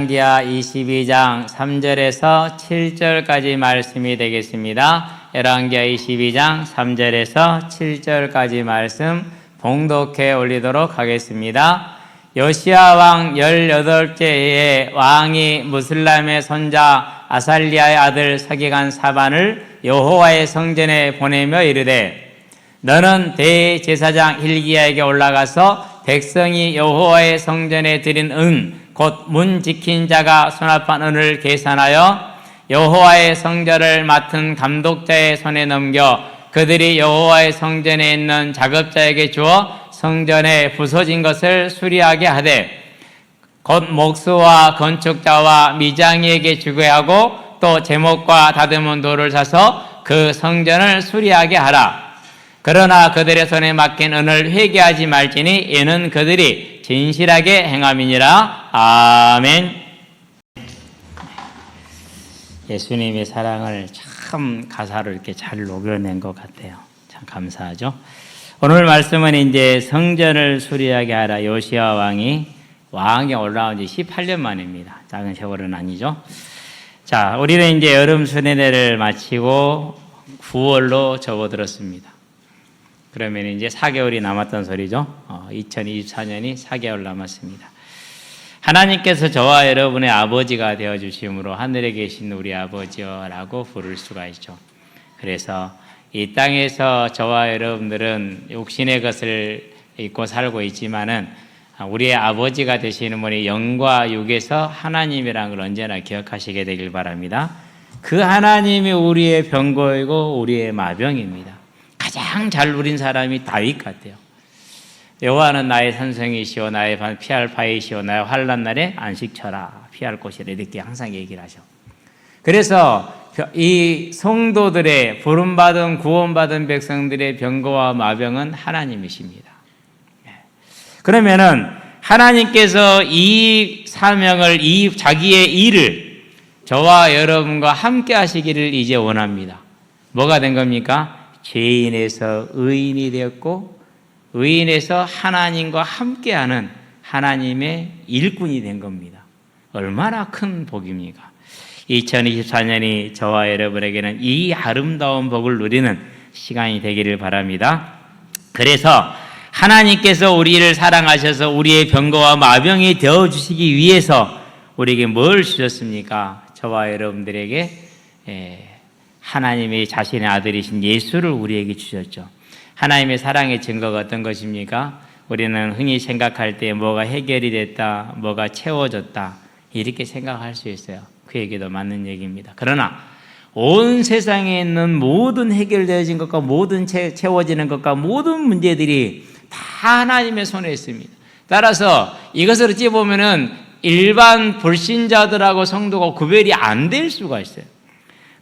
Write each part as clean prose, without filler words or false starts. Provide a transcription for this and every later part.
열왕기하 22장 3절에서 7절까지 말씀이 되겠습니다. 열왕기하 22장 3절에서 7절까지 말씀 봉독해 올리도록 하겠습니다. 요시야 왕 18제에 왕이 무슬람의 손자 아살리아의 아들 서기관 사반을 여호와의 성전에 보내며 이르되, 너는 대제사장 hil기야에게 올라가서 백성이 여호와의 성전에 드린 은 곧 문 지킨 자가 수납한 은을 계산하여 여호와의 성전을 맡은 감독자의 손에 넘겨 그들이 여호와의 성전에 있는 작업자에게 주어 성전에 부서진 것을 수리하게 하되, 곧 목수와 건축자와 미장이에게 주게 하고 또 제목과 다듬은 돌을 사서 그 성전을 수리하게 하라. 그러나 그들의 손에 맡긴 은을 회개하지 말지니 이는 그들이 진실하게 행함이니라. 아멘. 예수님의 사랑을 참 가사로 이렇게 잘 녹여낸 것 같아요. 참 감사하죠. 오늘 말씀은 이제 성전을 수리하게 하라. 요시야 왕이 올라온 지 18년 만입니다. 작은 세월은 아니죠. 자, 우리는 이제 여름 수련회를 마치고 9월로 접어들었습니다. 그러면 이제 4개월이 남았던 소리죠. 2024년이 4개월 남았습니다. 하나님께서 저와 여러분의 아버지가 되어주심으로 하늘에 계신 우리 아버지라고 부를 수가 있죠. 그래서 이 땅에서 저와 여러분들은 육신의 것을 입고 살고 있지만은 우리의 아버지가 되시는 분이 영과 육에서 하나님이라는 걸 언제나 기억하시게 되길 바랍니다. 그 하나님이 우리의 병거이고 우리의 마병입니다. 가장 잘 누린 사람이 다윗 같아요. 여호와는 나의 산성이시오 나의 피할 바위시오 나의 환난 날에 안식처라 피할 곳이라 이렇게 항상 얘기를 하죠. 그래서 이 성도들의 부름받은 구원받은 백성들의 병거와 마병은 하나님이십니다. 그러면은 하나님께서 이 사명을 이 자기의 일을 저와 여러분과 함께 하시기를 이제 원합니다. 뭐가 된 겁니까? 죄인에서 의인이 되었고 의인에서 하나님과 함께하는 하나님의 일꾼이 된 겁니다. 얼마나 큰 복입니까? 2024년이 저와 여러분에게는 이 아름다운 복을 누리는 시간이 되기를 바랍니다. 그래서 하나님께서 우리를 사랑하셔서 우리의 병거와 마병이 되어주시기 위해서 우리에게 뭘 주셨습니까? 저와 여러분들에게 하나님의 자신의 아들이신 예수를 우리에게 주셨죠. 하나님의 사랑의 증거가 어떤 것입니까? 우리는 흔히 생각할 때 뭐가 해결이 됐다, 뭐가 채워졌다 이렇게 생각할 수 있어요. 그에게도 맞는 얘기입니다. 그러나 온 세상에 있는 모든 해결되어진 것과 모든 채워지는 것과 모든 문제들이 다 하나님의 손에 있습니다. 따라서 이것을 어찌 보면은 일반 불신자들하고 성도가 구별이 안 될 수가 있어요.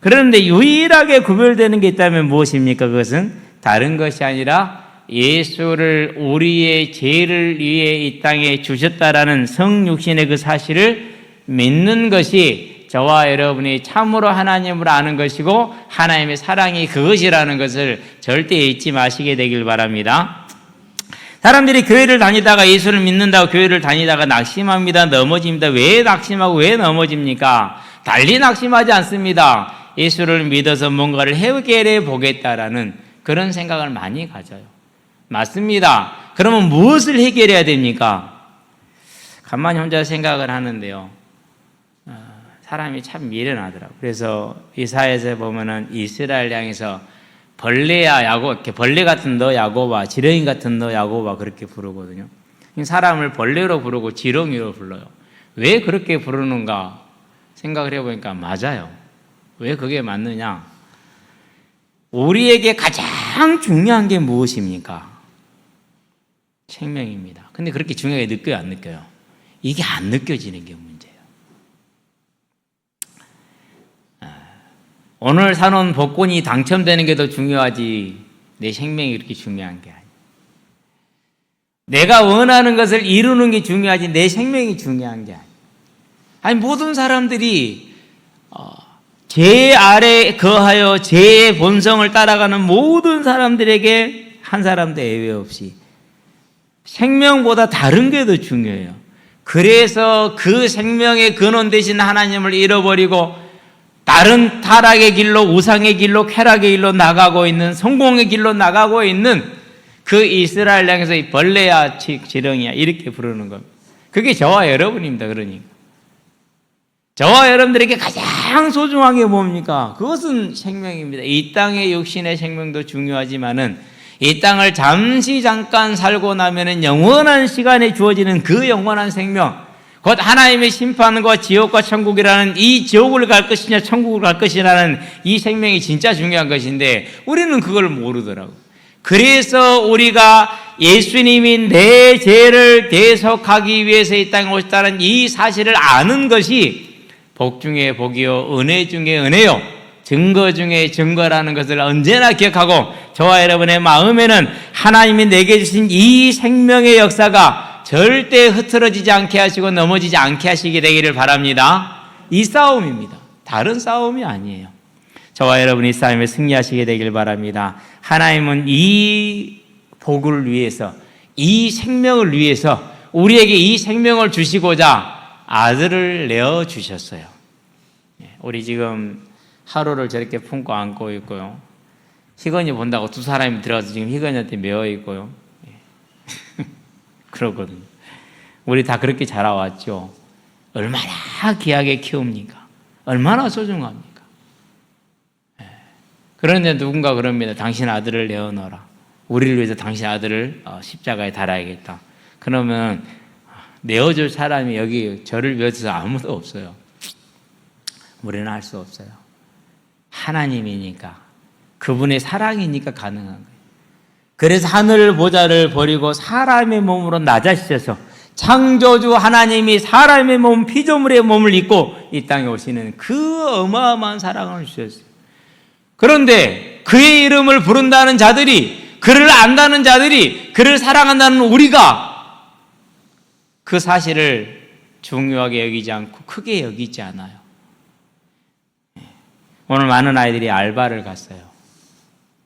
그런데 유일하게 구별되는 게 있다면 무엇입니까? 그것은 다른 것이 아니라 예수를 우리의 죄를 위해 이 땅에 주셨다라는 성육신의 그 사실을 믿는 것이 저와 여러분이 참으로 하나님을 아는 것이고 하나님의 사랑이 그것이라는 것을 절대 잊지 마시게 되길 바랍니다. 사람들이 교회를 다니다가 예수를 믿는다고 교회를 다니다가 낙심합니다. 넘어집니다. 왜 낙심하고 왜 넘어집니까? 달리 낙심하지 않습니다. 예수를 믿어서 뭔가를 해결해 보겠다라는 그런 생각을 많이 가져요. 맞습니다. 그러면 무엇을 해결해야 됩니까? 가만히 혼자 생각을 하는데요. 사람이 참 미련하더라고요. 그래서 이사야에서 보면은 이스라엘 향해서 벌레야 야곱, 이렇게 벌레 같은 너 야곱아, 지렁이 같은 너 야곱아 그렇게 부르거든요. 사람을 벌레로 부르고 지렁이로 불러요. 왜 그렇게 부르는가 생각을 해보니까 맞아요. 왜 그게 맞느냐? 우리에게 가장 중요한 게 무엇입니까? 생명입니다. 근데 그렇게 중요하게 느껴요, 안 느껴요? 이게 안 느껴지는 게 문제예요. 오늘 사놓은 복권이 당첨되는 게 더 중요하지 내 생명이 그렇게 중요한 게 아니에요. 내가 원하는 것을 이루는 게 중요하지 내 생명이 중요한 게 아니에요. 아니 모든 사람들이 죄 아래 거하여 죄의 본성을 따라가는 모든 사람들에게 한 사람도 예외 없이 생명보다 다른 게 더 중요해요. 그래서 그 생명의 근원 되신 하나님을 잃어버리고 다른 타락의 길로, 우상의 길로, 쾌락의 길로 나가고 있는, 성공의 길로 나가고 있는 그 이스라엘 향해서 이 벌레야 지렁이야 이렇게 부르는 겁니다. 그게 저와 여러분입니다. 그러니까 저와 여러분들에게 가장 소중한 게 뭡니까? 그것은 생명입니다. 이 땅의 육신의 생명도 중요하지만은 이 땅을 잠깐 살고 나면은 영원한 시간에 주어지는 그 영원한 생명, 곧 하나님의 심판과 지옥과 천국이라는, 이 지옥을 갈 것이냐 천국을 갈 것이라는 이 생명이 진짜 중요한 것인데 우리는 그걸 모르더라고. 그래서 우리가 예수님이 내 죄를 대속하기 위해서 이 땅에 오셨다는 이 사실을 아는 것이 복 중에 복이요 은혜 중에 은혜요 증거 중에 증거라는 것을 언제나 기억하고, 저와 여러분의 마음에는 하나님이 내게 주신 이 생명의 역사가 절대 흐트러지지 않게 하시고 넘어지지 않게 하시게 되기를 바랍니다. 이 싸움입니다. 다른 싸움이 아니에요. 저와 여러분이 이 싸움에 승리하시게 되길 바랍니다. 하나님은 이 복을 위해서, 이 생명을 위해서 우리에게 이 생명을 주시고자 아들을 내어주셨어요. 우리 지금 하루를 저렇게 품고 안고 있고요. 희건이 본다고 두 사람이 들어가서 지금 희건이한테 매어 있고요. 그러거든요. 우리 다 그렇게 자라왔죠. 얼마나 귀하게 키웁니까? 얼마나 소중합니까? 그런데 누군가 그럽니다. 당신 아들을 내어놓으라. 우리를 위해서 당신 아들을 십자가에 달아야겠다. 그러면 내어줄 사람이 여기 저를 위해서 아무도 없어요. 우리는 할 수 없어요. 하나님이니까, 그분의 사랑이니까 가능한 거예요. 그래서 하늘 보좌를 버리고 사람의 몸으로 낮아지셔서 창조주 하나님이 사람의 몸, 피조물의 몸을 입고 이 땅에 오시는 그 어마어마한 사랑을 주셨어요. 그런데 그의 이름을 부른다는 자들이, 그를 안다는 자들이, 그를 사랑한다는 우리가 그 사실을 중요하게 여기지 않고 크게 여기지 않아요. 오늘 많은 아이들이 알바를 갔어요.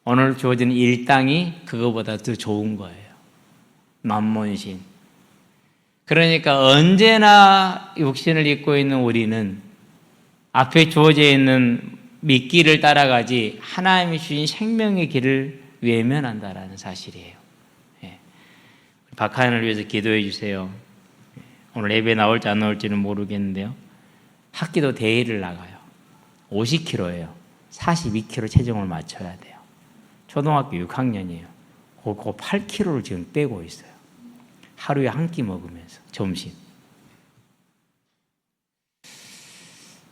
오늘 주어지는 일당이 그거보다 더 좋은 거예요. 만몬신. 그러니까 언제나 육신을 입고 있는 우리는 앞에 주어져 있는 미끼를 따라가지 하나님이 주신 생명의 길을 외면한다라는 사실이에요. 박하연을 위해서 기도해 주세요. 오늘 예배 나올지 안 나올지는 모르겠는데요. 학기도 대회를 나가요. 50kg예요. 42kg 체중을 맞춰야 돼요. 초등학교 6학년이에요. 그거 8kg를 지금 빼고 있어요. 하루에 한 끼 먹으면서 점심.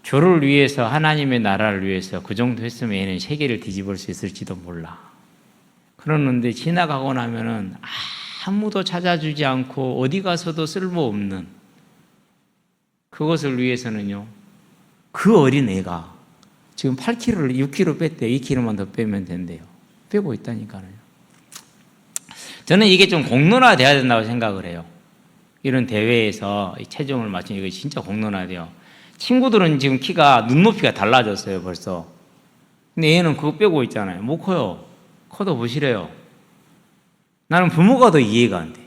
주를 위해서, 하나님의 나라를 위해서 그 정도 했으면 얘는 세계를 뒤집을 수 있을지도 몰라. 그러는데 지나가고 나면은 아무도 찾아주지 않고 어디 가서도 쓸모없는 그것을 위해서는요, 그 어린 애가 지금 8kg를 6kg 뺐대요. 2kg만 더 빼면 된대요. 빼고 있다니까요. 저는 이게 좀 공론화돼야 된다고 생각을 해요. 이런 대회에서 체중을 맞추는 이거 진짜 공론화돼요. 친구들은 지금 키가 눈높이가 달라졌어요, 벌써. 근데 얘는 그거 빼고 있잖아요. 못 커요. 커도 보시래요. 나는 부모가 더 이해가 안 돼.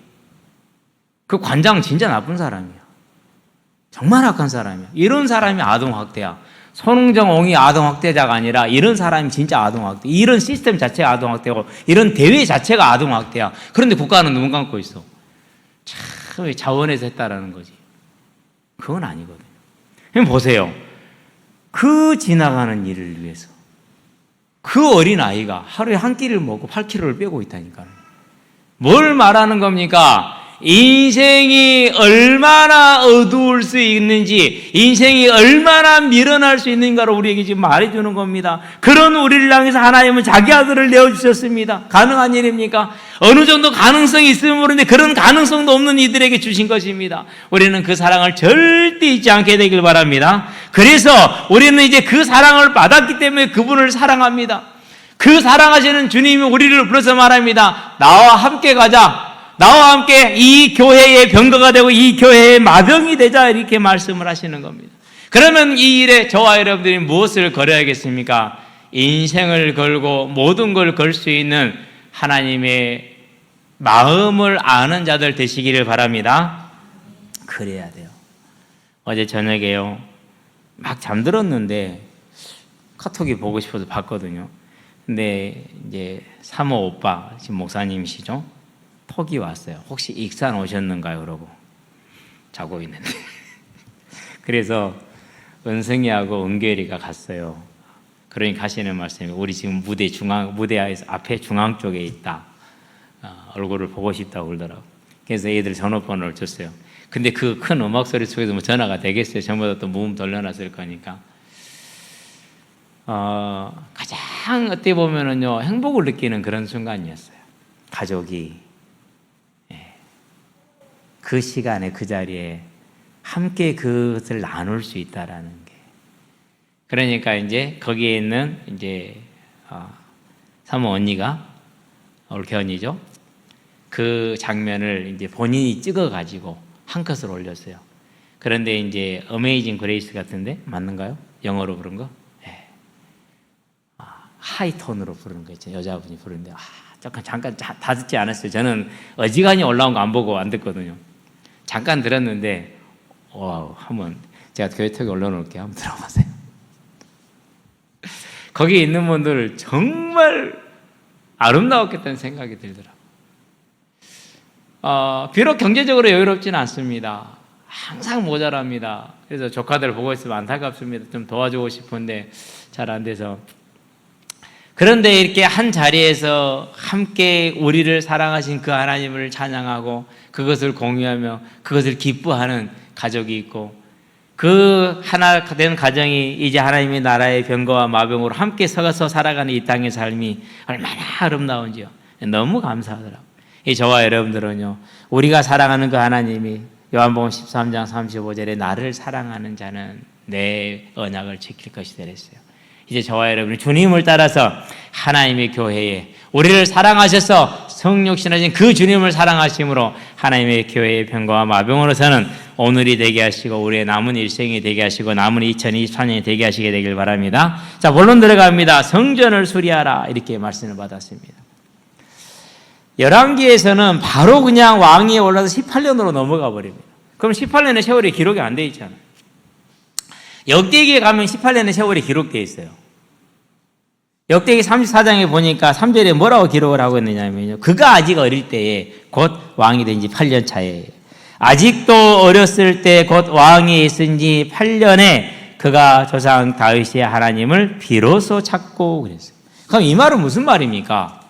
그 관장은 진짜 나쁜 사람이야. 정말 악한 사람이야. 이런 사람이 아동학대야. 손흥정옹이 아동학대자가 아니라 이런 사람이 진짜 아동학대. 이런 시스템 자체가 아동학대고 이런 대회 자체가 아동학대야. 그런데 국가는 눈 감고 있어. 참 자원해서 했다라는 거지. 그건 아니거든요. 그럼 보세요. 그 지나가는 일을 위해서 그 어린 아이가 하루에 한 끼를 먹고 8kg를 빼고 있다니까요. 뭘 말하는 겁니까? 인생이 얼마나 어두울 수 있는지, 인생이 얼마나 미련할 수 있는가를 우리에게 지금 말해주는 겁니다. 그런 우리를 향해서 하나님은 자기 아들을 내어주셨습니다. 가능한 일입니까? 어느 정도 가능성이 있으면 모르는데 그런 가능성도 없는 이들에게 주신 것입니다. 우리는 그 사랑을 절대 잊지 않게 되길 바랍니다. 그래서 우리는 이제 그 사랑을 받았기 때문에 그분을 사랑합니다. 그 사랑하시는 주님이 우리를 불러서 말합니다. 나와 함께 가자. 나와 함께 이 교회의 병거가 되고 이 교회의 마병이 되자, 이렇게 말씀을 하시는 겁니다. 그러면 이 일에 저와 여러분들이 무엇을 걸어야겠습니까? 인생을 걸고 모든 걸 걸 수 있는 하나님의 마음을 아는 자들 되시기를 바랍니다. 그래야 돼요. 어제 저녁에요, 막 잠들었는데 카톡이 보고 싶어서 봤거든요. 근데 이제 사모 오빠, 지금 목사님이시죠? 톡이 왔어요. 혹시 익산 오셨는가요? 그러고 자고 있는데 그래서 은성이하고 은결이가 갔어요. 그러니까 하시는 말씀이, 우리 지금 무대 앞에 중앙 쪽에 있다. 얼굴을 보고 싶다고 그러더라고. 그래서 애들 전화번호를 줬어요. 근데 그 큰 음악 소리 속에서 뭐 전화가 되겠어요? 전부 다 또 무음 돌려놨을 거니까. 가장 어떻게 보면은요, 행복을 느끼는 그런 순간이었어요. 가족이 그 시간에 그 자리에 함께 그것을 나눌 수 있다라는 게. 그러니까 이제 거기에 있는 이제 사모 언니가, 올케 언니죠. 그 장면을 이제 본인이 찍어가지고 한 컷을 올렸어요. 그런데 이제 어메이징 그레이스 같은데 맞는가요? 영어로 부른 거? 네. 하이톤으로 부르는 거 있죠. 여자분이 부르는데 잠깐 다 듣지 않았어요. 저는 어지간히 올라온 거 안 보고 안 듣거든요. 잠깐 들었는데 한번 제가 교회톡에 올려놓을게요. 한번 들어보세요. 거기 있는 분들 정말 아름다웠겠다는 생각이 들더라고요. 비록 경제적으로 여유롭지는 않습니다. 항상 모자랍니다. 그래서 조카들 보고 있으면 안타깝습니다. 좀 도와주고 싶은데 잘 안 돼서. 그런데 이렇게 한 자리에서 함께 우리를 사랑하신 그 하나님을 찬양하고 그것을 공유하며 그것을 기뻐하는 가족이 있고, 그 하나 된 가정이 이제 하나님의 나라의 병거와 마병으로 함께 서서 살아가는 이 땅의 삶이 얼마나 아름다운지요. 너무 감사하더라고요. 저와 여러분들은요, 우리가 사랑하는 그 하나님이 요한복음 13장 35절에 나를 사랑하는 자는 내 언약을 지킬 것이다 그랬어요. 이제 저와 여러분이 주님을 따라서 하나님의 교회에 우리를 사랑하셔서 성육신하신 그 주님을 사랑하심으로 하나님의 교회의 병거와 마병으로서는 오늘이 되게 하시고 우리의 남은 일생이 되게 하시고 남은 2024년이 되게 하시게 되길 바랍니다. 자, 본론 들어갑니다. 성전을 수리하라, 이렇게 말씀을 받았습니다. 열왕기에서는 바로 그냥 왕위에 올라서 18년으로 넘어가 버립니다. 그럼 18년의 세월이 기록이 안 돼 있잖아요. 역대기에 가면 18년의 세월이 기록되어 있어요. 역대기 34장에 보니까 3절에 뭐라고 기록을 하고 있느냐면요, 그가 아직 어릴 때에 곧 왕이 된 지 8년 차에, 아직도 어렸을 때 곧 왕이 있은 지 8년에 그가 조상 다윗의 하나님을 비로소 찾고 그랬어요. 그럼 이 말은 무슨 말입니까?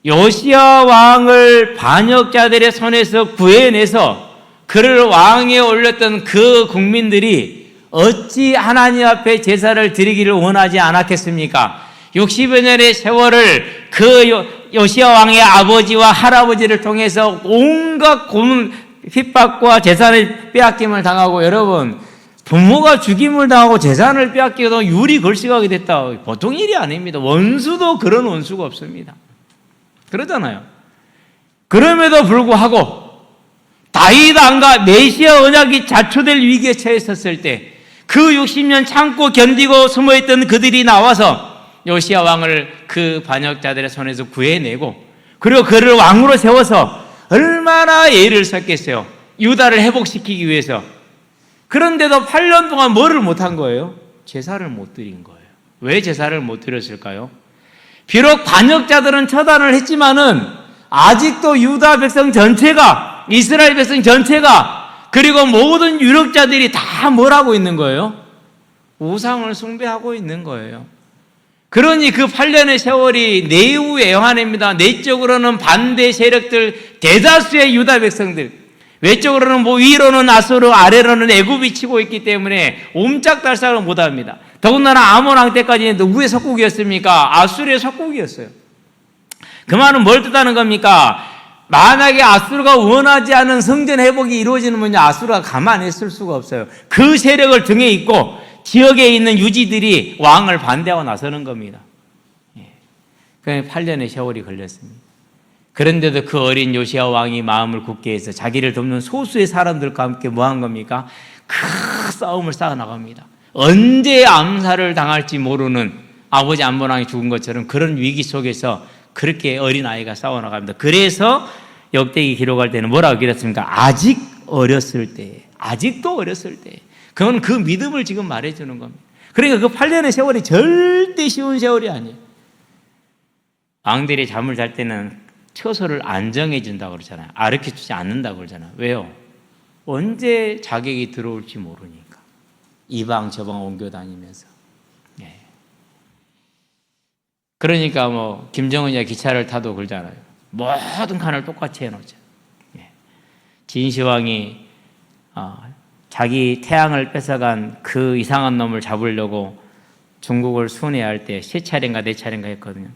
요시야 왕을 반역자들의 손에서 구해내서 그를 왕에 올렸던 그 국민들이 어찌 하나님 앞에 제사를 드리기를 원하지 않았겠습니까? 60여 년의 세월을 그 요시야 왕의 아버지와 할아버지를 통해서 온갖 고문, 핍박과 재산을 빼앗김을 당하고, 여러분, 부모가 죽임을 당하고 재산을 빼앗기고 유리 걸식하게 됐다. 보통 일이 아닙니다. 원수도 그런 원수가 없습니다. 그러잖아요. 그럼에도 불구하고 다윗 왕과 메시아 언약이 자초될 위기에 처했었을 때 그 60년 참고 견디고 숨어있던 그들이 나와서 요시야 왕을 그 반역자들의 손에서 구해내고, 그리고 그를 왕으로 세워서 얼마나 예의를 썼겠어요. 유다를 회복시키기 위해서. 그런데도 8년 동안 뭐를 못한 거예요? 제사를 못 드린 거예요. 왜 제사를 못 드렸을까요? 비록 반역자들은 처단을 했지만은 아직도 유다 백성 전체가, 이스라엘 백성 전체가, 그리고 모든 유력자들이 다 뭘 하고 있는 거예요? 우상을 숭배하고 있는 거예요. 그러니 그 8년의 세월이 내후의 영환입니다. 내적으로는 반대 세력들, 대다수의 유다 백성들, 외적으로는 위로는 아수르, 아래로는 애굽이 치고 있기 때문에 옴짝달싹을 못합니다. 더군다나 아몬 왕 때까지는 누구의 속국이었습니까? 아수르의 속국이었어요. 그 말은 뭘 뜻하는 겁니까? 만약에 아수르가 원하지 않은 성전 회복이 이루어지는 분야, 아수르가 가만히 있을 수가 없어요. 그 세력을 등에 잇고 지역에 있는 유지들이 왕을 반대하고 나서는 겁니다. 그래서 8년의 세월이 걸렸습니다. 그런데도 그 어린 요시야 왕이 마음을 굳게 해서 자기를 돕는 소수의 사람들과 함께 뭐 한 겁니까? 큰 싸움을 쌓아나갑니다. 언제 암살을 당할지 모르는, 아버지 암몬 왕이 죽은 것처럼 그런 위기 속에서 그렇게 어린아이가 싸워나갑니다. 그래서 역대기 기록할 때는 뭐라고 기록했습니까? 아직 어렸을 때, 아직도 어렸을 때. 그건 그 믿음을 지금 말해주는 겁니다. 그러니까 그 8년의 세월이 절대 쉬운 세월이 아니에요. 왕들이 잠을 잘 때는 처소를 안 정해준다고 그러잖아요. 가르쳐주지 않는다고 그러잖아요. 왜요? 언제 자객이 들어올지 모르니까. 이방 저방 옮겨 다니면서. 예. 그러니까 뭐 김정은이 기차를 타도 그러잖아요. 모든 칸을 똑같이 해놓죠. 예. 진시황이 자기 태양을 뺏어간 그 이상한 놈을 잡으려고 중국을 순회할 때 3차례인가 4차례인가 했거든요.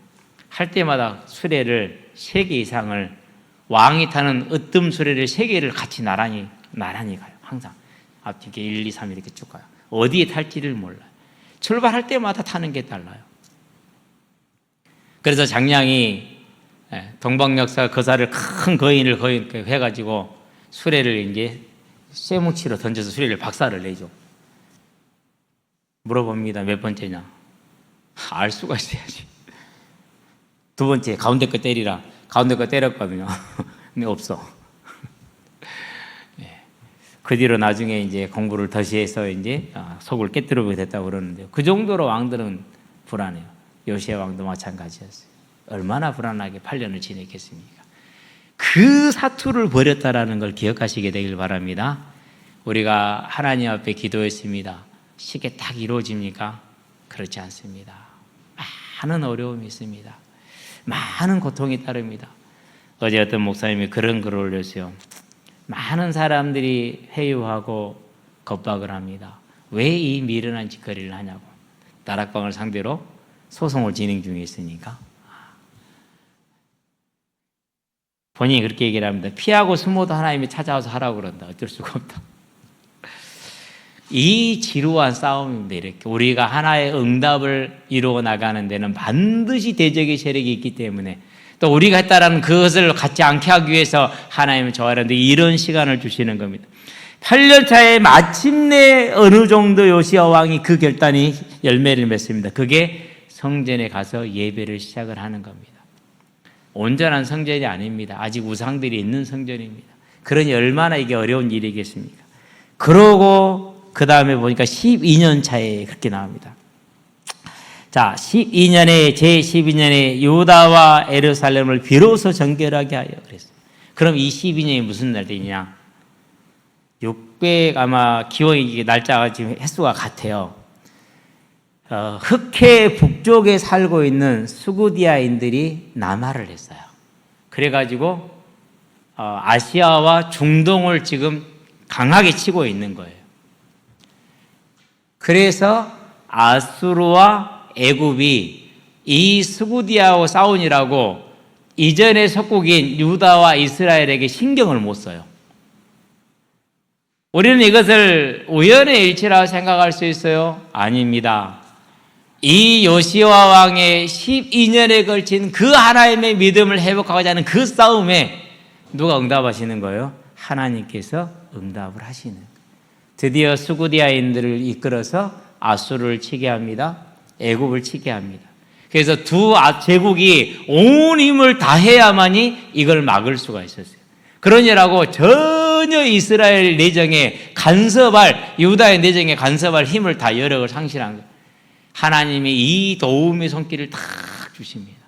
할 때마다 수레를 3개 이상을, 왕이 타는 으뜸 수레를 3개를 같이 나란히 가요. 항상 앞뒤에 1, 2, 3 이렇게 쭉 가요. 어디에 탈지를 몰라요. 출발할 때마다 타는 게 달라요. 그래서 장량이 동방역사 거사를 큰 거인을 해가지고 수레를 이제 쇠뭉치로 던져서 수레를 박살을 내죠. 물어봅니다. 몇 번째냐? 알 수가 있어야지. 2번째, 가운데 거 때리라. 가운데 거 때렸거든요. 근데 없어. 네. 그 뒤로 나중에 이제 공부를 다시 해서 이제 속을 깨뜨리게 됐다고 그러는데요. 그 정도로 왕들은 불안해요. 요시야 왕도 마찬가지였어요. 얼마나 불안하게 8년을 지냈겠습니까? 그 사투를 벌였다라는 걸 기억하시게 되길 바랍니다. 우리가 하나님 앞에 기도했습니다. 쉽게 딱 이루어집니까? 그렇지 않습니다. 많은 어려움이 있습니다. 많은 고통이 따릅니다. 어제 어떤 목사님이 그런 글을 올렸어요. 많은 사람들이 회유하고 겁박을 합니다. 왜 이 미련한 짓거리를 하냐고. 다락방을 상대로 소송을 진행 중에 있으니까. 본인이 그렇게 얘기를 합니다. 피하고 숨어도 하나님이 찾아와서 하라고 그런다. 어쩔 수가 없다. 이 지루한 싸움인데 이렇게 우리가 하나의 응답을 이루어 나가는 데는 반드시 대적의 세력이 있기 때문에 또 우리가 했다라는 그것을 갖지 않게 하기 위해서 하나님은 저하는데 이런 시간을 주시는 겁니다. 8년 차에 마침내 어느 정도 요시야 왕이 그 결단이 열매를 맺습니다. 그게 성전에 가서 예배를 시작을 하는 겁니다. 온전한 성전이 아닙니다. 아직 우상들이 있는 성전입니다. 그러니 얼마나 이게 어려운 일이겠습니까? 그러고 그 다음에 보니까 12년 차에 그렇게 나옵니다. 자, 12년에 제12년에 유다와 예루살렘을 비로소 정결하게 하여 그랬어요. 그럼 이 12년이 무슨 날이냐? 600 아마 기원이 날짜가 지금 횟수가 같아요. 흑해 북쪽에 살고 있는 수구디아인들이 남하를 했어요. 그래가지고 아시아와 중동을 지금 강하게 치고 있는 거예요. 그래서 아수르와 애굽이 이 수구디아와 싸우니라고 이전의 속국인 유다와 이스라엘에게 신경을 못 써요. 우리는 이것을 우연의 일치라고 생각할 수 있어요? 아닙니다. 이 요시야 왕의 12년에 걸친 그 하나님의 믿음을 회복하고자 하는 그 싸움에 누가 응답하시는 거예요? 하나님께서 응답을 하시는 거예요. 드디어 수구디아인들을 이끌어서 아수르를 치게 합니다. 애굽을 치게 합니다. 그래서 두 제국이 온 힘을 다해야만이 이걸 막을 수가 있었어요. 그러니라고 전혀 이스라엘 내정에 간섭할, 유다의 내정에 간섭할 힘을 다 여력을 상실한 거예요. 하나님이 이 도움의 손길을 다 주십니다.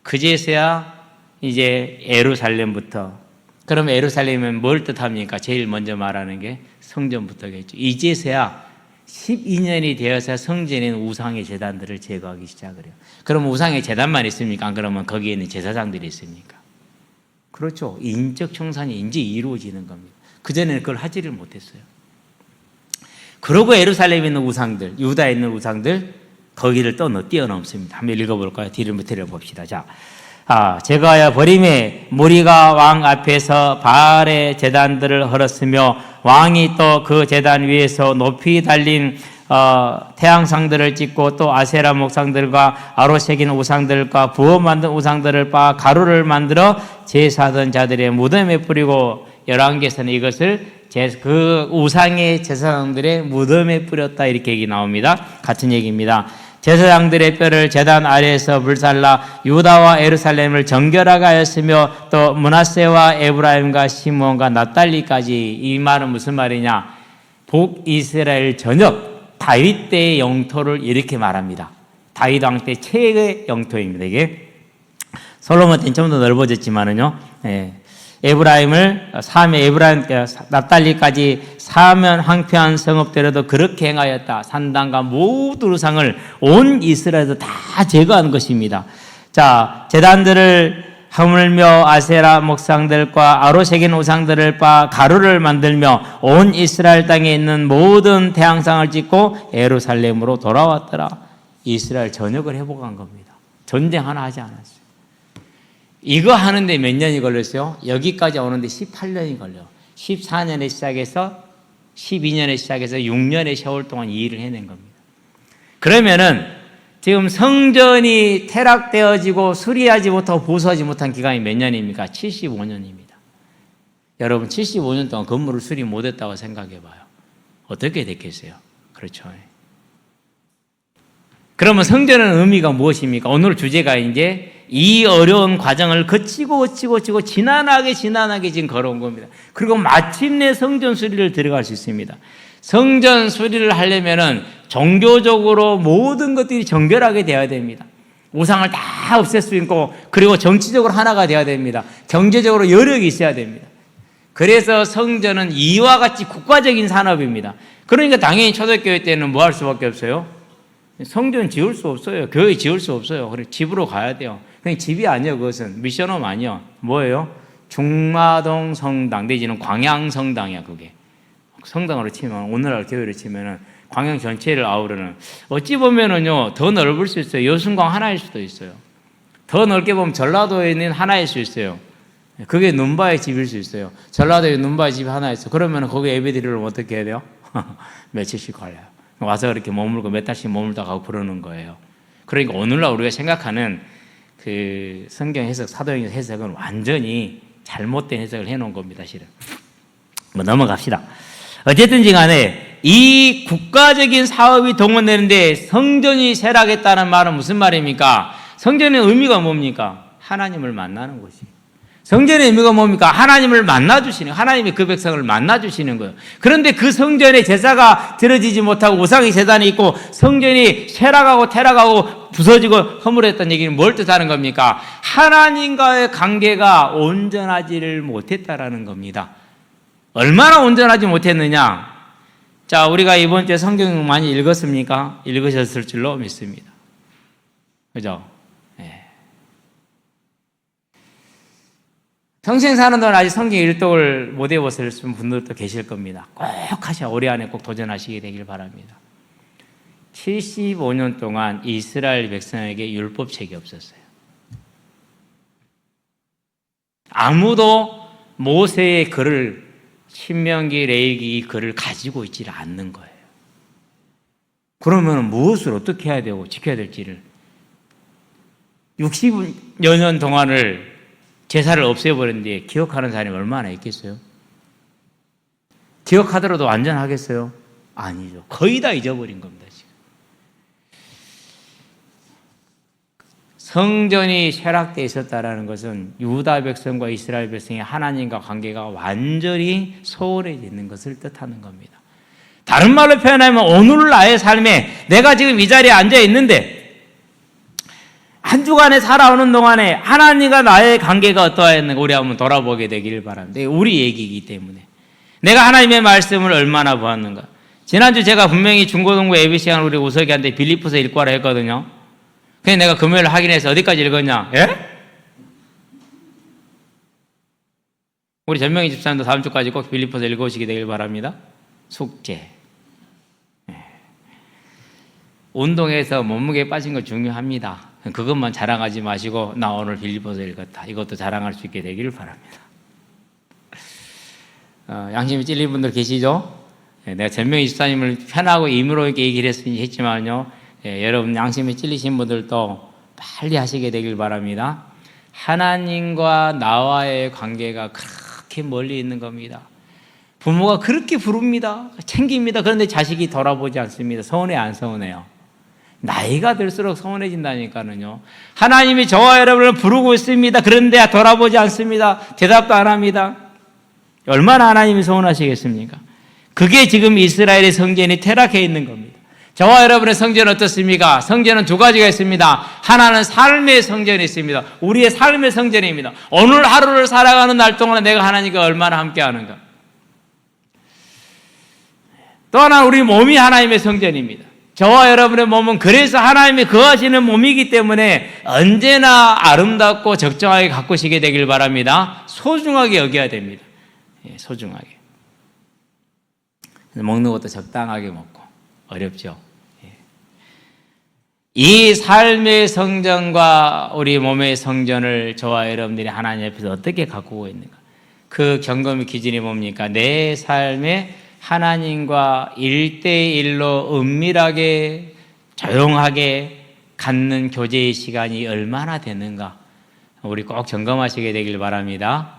그제서야 이제 예루살렘부터, 그럼 예루살렘은 뭘 뜻합니까? 제일 먼저 말하는 게 성전부터겠죠. 이제서야 12년이 되어서 성전에 있는 우상의 제단들을 제거하기 시작을 해요. 그럼 우상의 제단만 있습니까? 안 그러면 거기에 있는 제사장들이 있습니까? 그렇죠. 인적 청산이 이제 이루어지는 겁니다. 그전에는 그걸 하지를 못했어요. 그러고 예루살렘에 있는 우상들, 유다에 있는 우상들, 거기를 뛰어넘습니다. 한번 읽어볼까요? 뒤를 들여봅시다. 자, 제가야 버림에 무리가 왕 앞에서 바알의 제단들을 헐었으며 왕이 또 그 제단 위에서 높이 달린 태양상들을 찍고 또 아세라 목상들과 아로새긴 우상들과 부어 만든 우상들을 빻아 가루를 만들어 제사하던 자들의 무덤에 뿌리고 열왕기에서는 이것을 그 우상의 제사장들의 무덤에 뿌렸다 이렇게 얘기 나옵니다. 같은 얘기입니다. 제사장들의 뼈를 제단 아래에서 불살라 유다와 예루살렘을 정결하게 하였으며 또 므낫세와 에브라임과 시몬과 납달리까지. 이 말은 무슨 말이냐? 북이스라엘 전역 다윗 때의 영토를 이렇게 말합니다. 다윗 왕 때 최고의 영토입니다. 이게 솔로몬 때는 좀 더 넓어졌지만은요. 에브라임 납달리까지 사면 황폐한 성읍대로도 그렇게 행하였다. 산당과 모든 우상을 온 이스라엘에서 다 제거한 것입니다. 자, 제단들을 하물며 아세라 목상들과 아로새긴 우상들을 빠 가루를 만들며 온 이스라엘 땅에 있는 모든 태양상을 찍고 예루살렘으로 돌아왔더라. 이스라엘 전역을 회복한 겁니다. 전쟁 하나 하지 않았어요. 이거 하는데 몇 년이 걸렸어요? 여기까지 오는데 18년이 걸려요. 14년에 시작해서 12년에 시작해서 6년의 세월 동안 이 일을 해낸 겁니다. 그러면은 지금 성전이 퇴락되어지고 수리하지 못하고 보수하지 못한 기간이 몇 년입니까? 75년입니다. 여러분 75년 동안 건물을 수리 못했다고 생각해 봐요. 어떻게 됐겠어요? 그렇죠. 그러면 성전의 의미가 무엇입니까? 오늘 주제가 이제 이 어려운 과정을 거치고 지난하게 지금 걸어온 겁니다. 그리고 마침내 성전 수리를 들어갈 수 있습니다. 성전 수리를 하려면은 종교적으로 모든 것들이 정결하게 되어야 됩니다. 우상을 다 없앨 수 있고, 그리고 정치적으로 하나가 되어야 됩니다. 경제적으로 여력이 있어야 됩니다. 그래서 성전은 이와 같이 국가적인 산업입니다. 그러니까 당연히 초대교회 때는 뭐 할 수밖에 없어요? 성전 지을 수 없어요. 교회 지을 수 없어요. 그래서 집으로 가야 돼요. 그냥 집이 아니에요. 그것은 미션홈 아니에요. 뭐예요? 중마동 성당 내지는 광양 성당이야. 그게 성당으로 치면, 오늘날 교회로 치면은 광양 전체를 아우르는, 어찌 보면은요 더 넓을 수 있어요. 여순강 하나일 수도 있어요. 더 넓게 보면 전라도에 있는 하나일 수 있어요. 그게 눈바의 집일 수 있어요. 전라도에 눈바의 집이 하나 있어. 그러면 거기 예배드리려면 어떻게 해야 돼요? 며칠씩 걸려요. 와서 이렇게 머물고 몇 달씩 머물다 가고 그러는 거예요. 그러니까 오늘날 우리가 생각하는 그 성경 해석, 사도행전 해석은 완전히 잘못된 해석을 해놓은 겁니다. 실은. 뭐 넘어갑시다. 어쨌든지 간에 이 국가적인 사업이 동원되는데 성전이 쇠락했다는 말은 무슨 말입니까? 성전의 의미가 뭡니까? 하나님을 만나는 것이. 성전의 의미가 뭡니까? 하나님을 만나주시는, 하나님이 그 백성을 만나주시는 거예요. 그런데 그 성전에 제사가 드려지지 못하고 우상의 제단이 있고 성전이 쇠락하고 퇴락하고 부서지고 허물했다는 얘기는 뭘 뜻하는 겁니까? 하나님과의 관계가 온전하지를 못했다라는 겁니다. 얼마나 온전하지 못했느냐? 자, 우리가 이번 주에 성경 많이 읽었습니까? 읽으셨을 줄로 믿습니다. 그죠? 평생 사는 동안 아직 성경 일독을 못 해보셨을 분들도 계실 겁니다. 꼭 올해 안에 꼭 도전하시게 되길 바랍니다. 75년 동안 이스라엘 백성에게 율법책이 없었어요. 아무도 모세의 글을, 신명기, 레위기 이 글을 가지고 있지를 않는 거예요. 그러면 무엇을 어떻게 해야 되고 지켜야 될지를 60여 년 동안을 제사를 없애버렸는데 기억하는 사람이 얼마나 있겠어요? 기억하더라도 완전하겠어요? 아니죠. 거의 다 잊어버린 겁니다. 지금. 성전이 쇠락되어 있었다는 것은 유다 백성과 이스라엘 백성의 하나님과 관계가 완전히 소홀해져 있는 것을 뜻하는 겁니다. 다른 말로 표현하면 오늘 나의 삶에 내가 지금 이 자리에 앉아 있는데 한 주간에 살아오는 동안에 하나님과 나의 관계가 어떠했는가 우리 한번 돌아보게 되길 바랍니다. 우리 얘기이기 때문에. 내가 하나님의 말씀을 얼마나 보았는가. 지난주 제가 분명히 중고등부 예배 시간을 우리 우석이한테 빌립보서 읽고 하라 했거든요. 그냥 내가 금요일 확인해서 어디까지 읽었냐? 예? 우리 전명희 집사님도 다음 주까지 꼭 빌립보서 읽어오시게 되길 바랍니다. 숙제. 운동에서 몸무게 빠진 거 중요합니다. 그것만 자랑하지 마시고 나 오늘 빌립보서 읽었다. 이것도 자랑할 수 있게 되기를 바랍니다. 양심이 찔린 분들 계시죠? 내가 전명희 집사님을 편하고 임의로 이렇게 얘기를 했지만요. 여러분 양심이 찔리신 분들도 빨리 하시게 되길 바랍니다. 하나님과 나와의 관계가 그렇게 멀리 있는 겁니다. 부모가 그렇게 부릅니다. 챙깁니다. 그런데 자식이 돌아보지 않습니다. 서운해 안 서운해요? 나이가 들수록 서운해진다니까요. 하나님이 저와 여러분을 부르고 있습니다. 그런데 돌아보지 않습니다. 대답도 안 합니다. 얼마나 하나님이 서운하시겠습니까? 그게 지금 이스라엘의 성전이 퇴락해 있는 겁니다. 저와 여러분의 성전은 어떻습니까? 성전은 두 가지가 있습니다. 하나는 삶의 성전이 있습니다. 우리의 삶의 성전입니다. 오늘 하루를 살아가는 날 동안 내가 하나님과 얼마나 함께하는가. 또 하나는 우리 몸이 하나님의 성전입니다. 저와 여러분의 몸은 그래서 하나님이 거하시는 몸이기 때문에 언제나 아름답고 적정하게 가꾸시게 되길 바랍니다. 소중하게 여겨야 됩니다. 소중하게. 먹는 것도 적당하게 먹고. 어렵죠. 이 삶의 성전과 우리 몸의 성전을 저와 여러분들이 하나님 앞에서 어떻게 가꾸고 있는가. 그 점검의 기준이 뭡니까? 내 삶에 하나님과 1대1로 은밀하게 조용하게 갖는 교제의 시간이 얼마나 되는가. 우리 꼭 점검하시게 되길 바랍니다.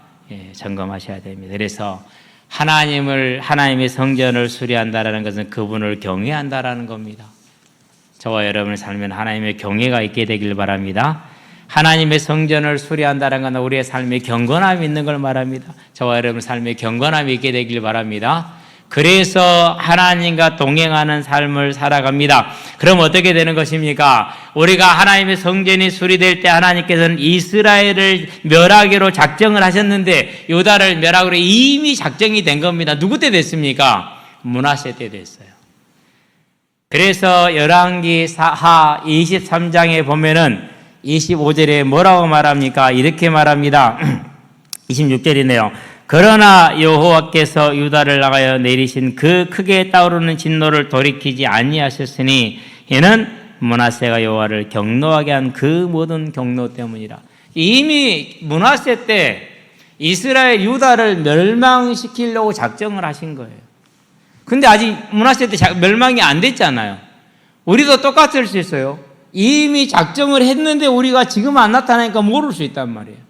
점검하셔야 됩니다. 그래서 하나님의 성전을 수리한다라는 것은 그분을 경외한다라는 겁니다. 저와 여러분의 삶에는 하나님의 경외가 있게 되길 바랍니다. 하나님의 성전을 수리한다는 건 우리의 삶에 경건함이 있는 걸 말합니다. 저와 여러분의 삶에 경건함이 있게 되길 바랍니다. 그래서 하나님과 동행하는 삶을 살아갑니다. 그럼 어떻게 되는 것입니까? 우리가 하나님의 성전이 수리될 때 하나님께서는 이스라엘을 멸하기로 작정을 하셨는데 유다를 멸하기로 이미 작정이 된 겁니다. 누구 때 됐습니까? 므낫세 때 됐어요. 그래서 열왕기 하 23장에 보면은 25절에 뭐라고 말합니까? 이렇게 말합니다. 26절이네요. 그러나 여호와께서 유다를 나가여 내리신 그 크게 떠오르는 진노를 돌이키지 아니하셨으니 이는 므낫세가 여호와를 경노하게 한 그 모든 경노 때문이라. 이미 므낫세 때 이스라엘 유다를 멸망시키려고 작정을 하신 거예요. 근데 아직 므낫세 때 멸망이 안 됐잖아요. 우리도 똑같을 수 있어요. 이미 작정을 했는데 우리가 지금 안 나타나니까 모를 수 있단 말이에요.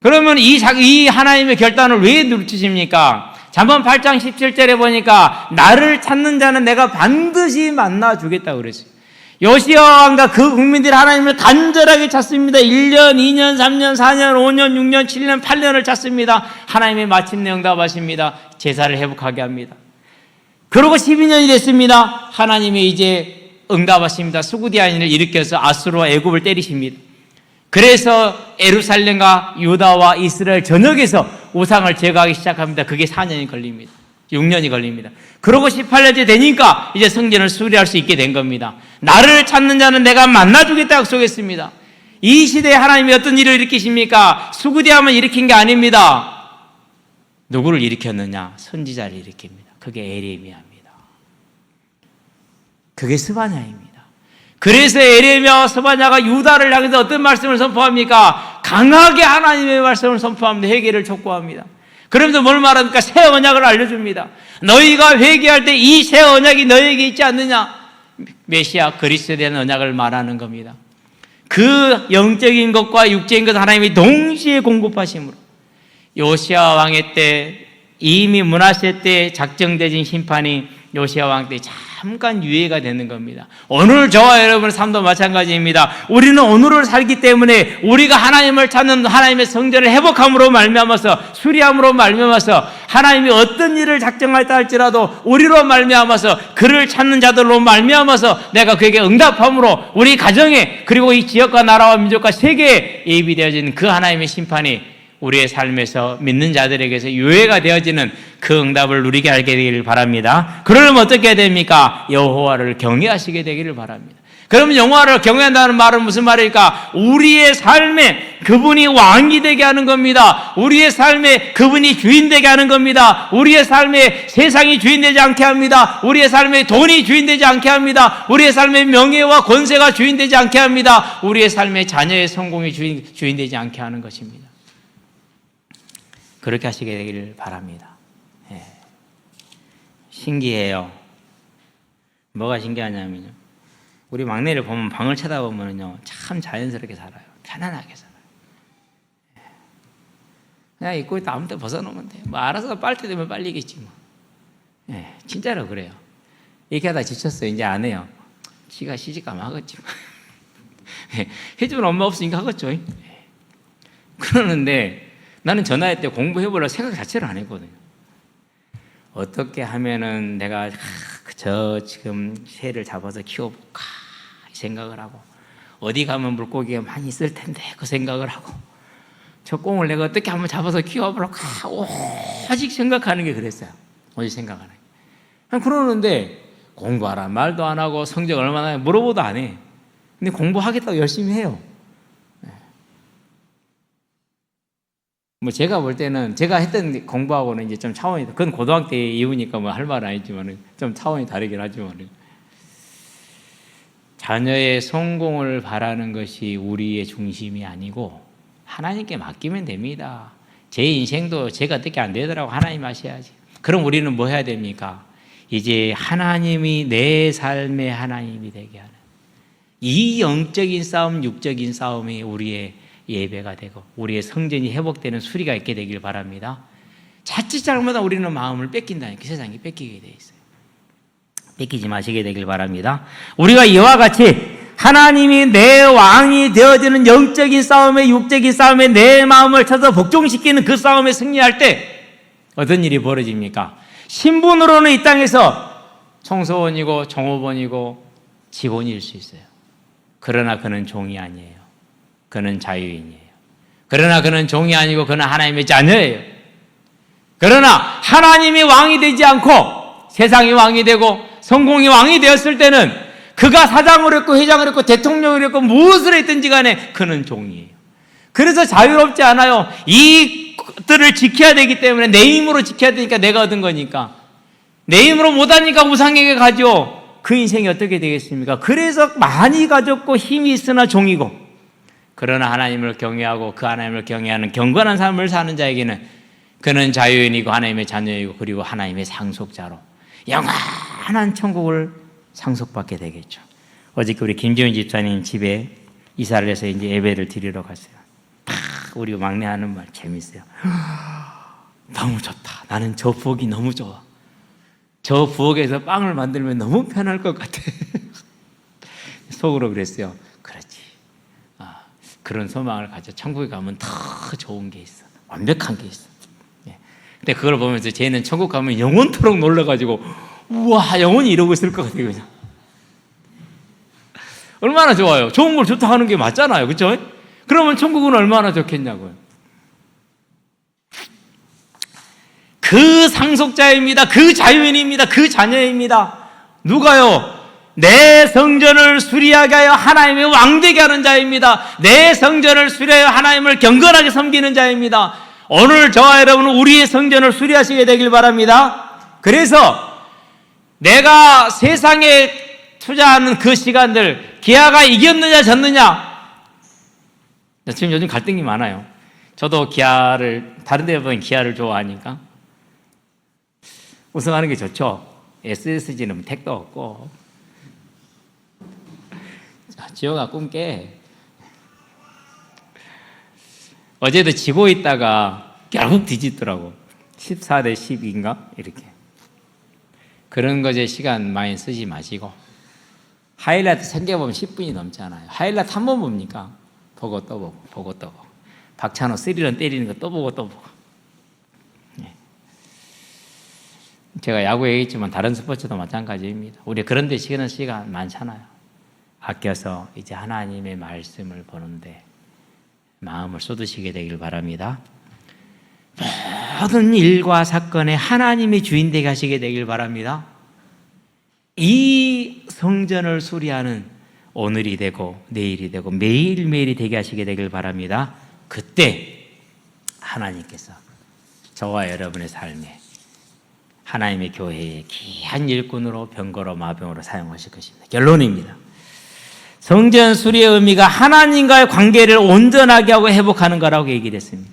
그러면 이 하나님의 결단을 왜 늦추십니까? 잠언 8장 17절에 보니까 나를 찾는 자는 내가 반드시 만나주겠다고 그랬어요. 요시야 왕과 그 국민들이 하나님을 간절하게 찾습니다. 1년, 2년, 3년, 4년, 5년, 6년, 7년, 8년을 찾습니다. 하나님이 마침내 응답하십니다. 제사를 회복하게 합니다. 그러고 12년이 됐습니다. 하나님이 이제 응답하십니다. 수구디아인을 일으켜서 아수르와 애굽을 때리십니다. 그래서 예루살렘과 유다와 이스라엘 전역에서 우상을 제거하기 시작합니다. 그게 4년이 걸립니다. 6년이 걸립니다. 그러고 18년째 되니까 이제 성전을 수리할 수 있게 된 겁니다. 나를 찾는 자는 내가 만나주겠다고 약속했습니다. 이 시대에 하나님이 어떤 일을 일으키십니까? 수구디아만 일으킨 게 아닙니다. 누구를 일으켰느냐? 선지자를 일으킵니다. 그게 에레미야입니다. 그게 스바냐입니다. 그래서 에레미야와 스바냐가 유다를 향해서 어떤 말씀을 선포합니까? 강하게 하나님의 말씀을 선포합니다. 회개를 촉구합니다. 그러면서 뭘 말합니까? 새 언약을 알려줍니다. 너희가 회개할 때 이 새 언약이 너희에게 있지 않느냐? 메시아 그리스도에 대한 언약을 말하는 겁니다. 그 영적인 것과 육적인 것을 하나님이 동시에 공급하심으로 요시야 왕의 때 이미 므낫세 때 작정되진 심판이 요시야 왕 때 잠깐 유예가 되는 겁니다. 오늘 저와 여러분의 삶도 마찬가지입니다. 우리는 오늘을 살기 때문에 우리가 하나님을 찾는 하나님의 성전을 회복함으로 말미암아서 수리함으로 말미암아서 하나님이 어떤 일을 작정할다 할지라도 우리로 말미암아서 그를 찾는 자들로 말미암아서 내가 그에게 응답함으로 우리 가정에 그리고 이 지역과 나라와 민족과 세계에 예비되어진 그 하나님의 심판이 우리의 삶에서 믿는 자들에게서 유예가 되어지는 그 응답을 누리게 하게 되기를 바랍니다. 그러려면 어떻게 해야 됩니까? 여호와를 경외하시게 되기를 바랍니다. 그러면 여호와를 경외한다는 말은 무슨 말일까? 우리의 삶에 그분이 왕이 되게 하는 겁니다. 우리의 삶에 그분이 주인 되게 하는 겁니다. 우리의 삶에 세상이 주인 되지 않게 합니다. 우리의 삶에 돈이 주인 되지 않게 합니다. 우리의 삶에 명예와 권세가 주인 되지 않게 합니다. 우리의 삶에 자녀의 성공이 주인 되지 않게 하는 것입니다. 그렇게 하시게 되기를 바랍니다. 예. 신기해요. 뭐가 신기하냐면요. 우리 막내를 보면 방을 쳐다보면요. 참 자연스럽게 살아요. 편안하게 살아요. 예. 그냥 입고 있다 아무 때 벗어놓으면 돼. 뭐 알아서 빨대 되면 빨리겠지 뭐. 예. 진짜로 그래요. 이렇게 하다 지쳤어요. 이제 안 해요. 지가 시집가면 하겠지. 해주는 엄마 없으니까 하겠죠. 그러는데 나는 전화할 때 공부해보려고 생각 자체를 안 했거든요. 어떻게 하면은 내가 저 지금 새를 잡아서 키워볼까 생각을 하고, 어디 가면 물고기가 많이 있을 텐데 그 생각을 하고, 저 꽁을 내가 어떻게 한번 잡아서 키워볼까 오직 생각하는 게 그랬어요. 오직 생각하는 게. 그러는데 공부하란 말도 안 하고 성적 얼마나 해 물어보도 안 해. 근데 공부하겠다고 열심히 해요. 뭐 제가 볼 때는 제가 했던 공부하고는 이제 좀 차원이, 그건 고등학교 때 이후니까 뭐 할 말은 아니지만 좀 차원이 다르긴 하지만, 자녀의 성공을 바라는 것이 우리의 중심이 아니고 하나님께 맡기면 됩니다. 제 인생도 제가 어떻게 안 되더라고, 하나님 하셔야지. 그럼 우리는 뭐 해야 됩니까? 이제 하나님이 내 삶의 하나님이 되게 하는 이 영적인 싸움, 육적인 싸움이 우리의 예배가 되고 우리의 성전이 회복되는 수리가 있게 되길 바랍니다. 자칫 잘못하면 우리는 마음을 뺏긴다니까, 세상이 뺏기게 돼 있어요. 뺏기지 마시게 되길 바랍니다. 우리가 이와 같이 하나님이 내 왕이 되어지는 영적인 싸움에, 육적인 싸움에 내 마음을 쳐서 복종시키는 그 싸움에 승리할 때 어떤 일이 벌어집니까? 신분으로는 이 땅에서 청소원이고 종업원이고 직원일 수 있어요. 그러나 그는 종이 아니에요. 그는 자유인이에요. 그러나 그는 종이 아니고 그는 하나님의 자녀예요. 그러나 하나님이 왕이 되지 않고 세상이 왕이 되고 성공이 왕이 되었을 때는 그가 사장을 했고 회장을 했고 대통령을 했고 무엇을 했든지 간에 그는 종이에요. 그래서 자유롭지 않아요. 이들을 지켜야 되기 때문에 내 힘으로 지켜야 되니까 내가 얻은 거니까, 내 힘으로 못하니까 우상에게 가죠. 그 인생이 어떻게 되겠습니까? 그래서 많이 가졌고 힘이 있으나 종이고, 그러나 하나님을 경외하고 그 하나님을 경외하는 경건한 삶을 사는 자에게는 그는 자유인이고 하나님의 자녀이고 그리고 하나님의 상속자로 영원한 천국을 상속받게 되겠죠. 어저께 우리 김지훈 집사님 집에 이사를 해서 이제 예배를 드리러 갔어요. 우리 막내 하는 말 재밌어요. 너무 좋다. 나는 저 부엌이 너무 좋아. 저 부엌에서 빵을 만들면 너무 편할 것 같아. 속으로 그랬어요. 그렇지. 그런 소망을 가져. 천국에 가면 더 좋은 게 있어. 완벽한 게 있어. 근데 그걸 보면서 쟤는 천국 가면 영원토록 놀라가지고 우와 영원히 이러고 있을 것 같아요. 그냥. 얼마나 좋아요. 좋은 걸 좋다 하는 게 맞잖아요. 그렇죠? 그러면 천국은 얼마나 좋겠냐고요. 그 상속자입니다. 그 자유인입니다. 그 자녀입니다. 누가요? 내 성전을 수리하게 하여 하나님의 왕되게 하는 자입니다. 내 성전을 수리하여 하나님을 경건하게 섬기는 자입니다. 오늘 저와 여러분은 우리의 성전을 수리하시게 되길 바랍니다. 그래서 내가 세상에 투자하는 그 시간들, 기아가 이겼느냐 졌느냐, 지금 요즘 갈등이 많아요. 저도 기아를, 다른 데 보면 기아를 좋아하니까 우승하는 게 좋죠. SSG는 택도 없고. 자, 지호가 꿈깨. 어제도 지고 있다가 결국 뒤집더라고. 14대 12인가? 이렇게. 그런 것에 시간 많이 쓰지 마시고, 하이라이트 생겨보면 10분이 넘잖아요. 하이라이트 한 번 봅니까? 보고 또 보고, 보고 또 보고. 박찬호 스리런 때리는 거 또 보고 또 보고. 제가 야구 얘기했지만 다른 스포츠도 마찬가지입니다. 우리 그런 데 시간은 시간 많잖아요. 아껴서 이제 하나님의 말씀을 보는데 마음을 쏟으시게 되길 바랍니다. 모든 일과 사건에 하나님이 주인 되게 하시게 되길 바랍니다. 이 성전을 수리하는 오늘이 되고 내일이 되고 매일매일이 되게 하시게 되길 바랍니다. 그때 하나님께서 저와 여러분의 삶에 하나님의 교회의 귀한 일꾼으로 병거로 마병으로 사용하실 것입니다. 결론입니다. 성전 수리의 의미가 하나님과의 관계를 온전하게 하고 회복하는 거라고 얘기를 했습니다.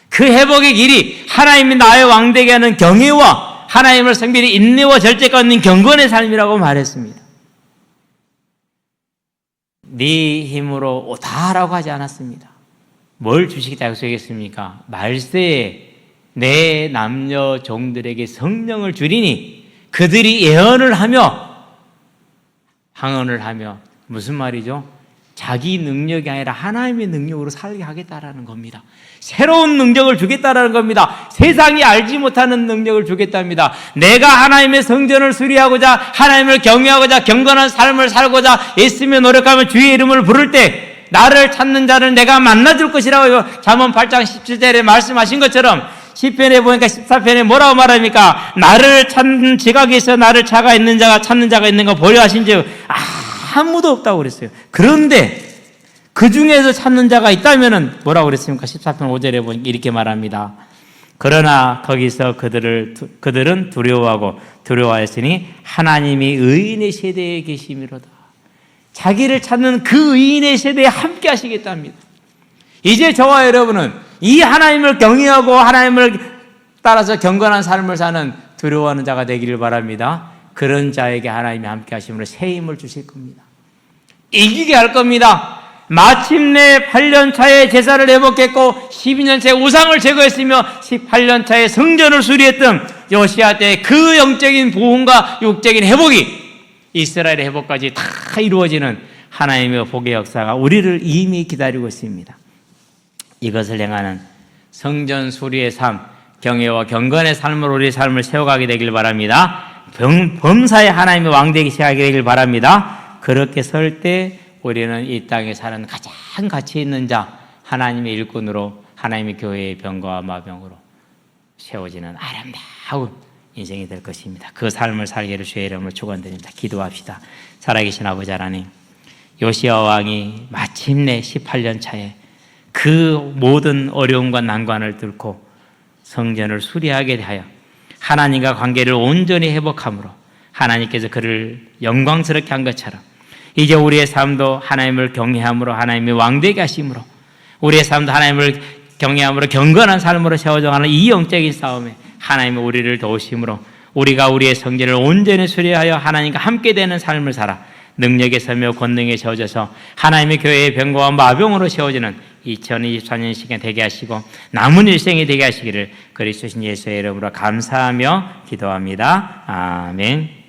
그 회복의 길이 하나님이 나의 왕되게 하는 경외와 하나님을 섬기는 인내와 절제가 있는 경건의 삶이라고 말했습니다. 네 힘으로 다라고 하지 않았습니다. 뭘 주시겠다 약속했습니까? 말세에 내 남녀 종들에게 성령을 주리니 그들이 예언을 하며 방언을 하며 무슨 말이죠? 자기 능력이 아니라 하나님의 능력으로 살게 하겠다라는 겁니다. 새로운 능력을 주겠다라는 겁니다. 세상이 알지 못하는 능력을 주겠답니다. 내가 하나님의 성전을 수리하고자 하나님을 경외하고자 경건한 삶을 살고자 애쓰며 노력하며 주의 이름을 부를 때 나를 찾는 자를 내가 만나줄 것이라고 잠언 8장 17절에 말씀하신 것처럼 시편에 보니까 14편에 뭐라고 말합니까? 나를 찾는 지각에서 나를 찾는 자가 있는가 보려 하신즉 아무도 없다고 그랬어요. 그런데 그 중에서 찾는 자가 있다면은 뭐라고 그랬습니까? 14편 5절에 보니까 이렇게 말합니다. 그러나 거기서 그들은 두려워하였으니 하나님이 의인의 세대에 계심이로다. 자기를 찾는 그 의인의 세대에 함께 하시겠답니다. 이제 저와 여러분은 이 하나님을 경외하고 하나님을 따라서 경건한 삶을 사는 두려워하는 자가 되기를 바랍니다. 그런 자에게 하나님이 함께 하심으로 새 힘을 주실 겁니다. 이기게 할 겁니다. 마침내 8년 차에 제사를 회복했고 12년 차에 우상을 제거했으며 18년 차에 성전을 수리했던 요시야 때 그 영적인 부흥과 육적인 회복이 이스라엘의 회복까지 다 이루어지는 하나님의 복의 역사가 우리를 이미 기다리고 있습니다. 이것을 행하는 성전 수리의 삶, 경외와 경건의 삶으로 우리의 삶을 세워가게 되길 바랍니다. 범사에 하나님의 왕되기 시작하게 되길 바랍니다. 그렇게 설 때 우리는 이 땅에 사는 가장 가치 있는 자, 하나님의 일꾼으로 하나님의 교회의 병거와 마병으로 세워지는 아름다운 인생이 될 것입니다. 그 삶을 살기를 주의 이름으로 축원드립니다. 기도합시다. 살아계신 아버지 하나님, 요시야 왕이 마침내 18년 차에 그 모든 어려움과 난관을 뚫고 성전을 수리하게 하여 하나님과 관계를 온전히 회복함으로 하나님께서 그를 영광스럽게 한 것처럼 이제 우리의 삶도 하나님을 경외함으로 하나님의 왕되게 하심으로 우리의 삶도 하나님을 경외함으로 경건한 삶으로 세워져가는 이 영적인 싸움에 하나님은 우리를 도우심으로 우리가 우리의 성전을 온전히 수리하여 하나님과 함께 되는 삶을 살아 능력에 서며 권능에 세워져서 하나님의 교회의 병거와 마병으로 세워지는 2024년 시간 되게 하시고 남은 일생이 되게 하시기를 그리스도 예수의 이름으로 감사하며 기도합니다. 아멘.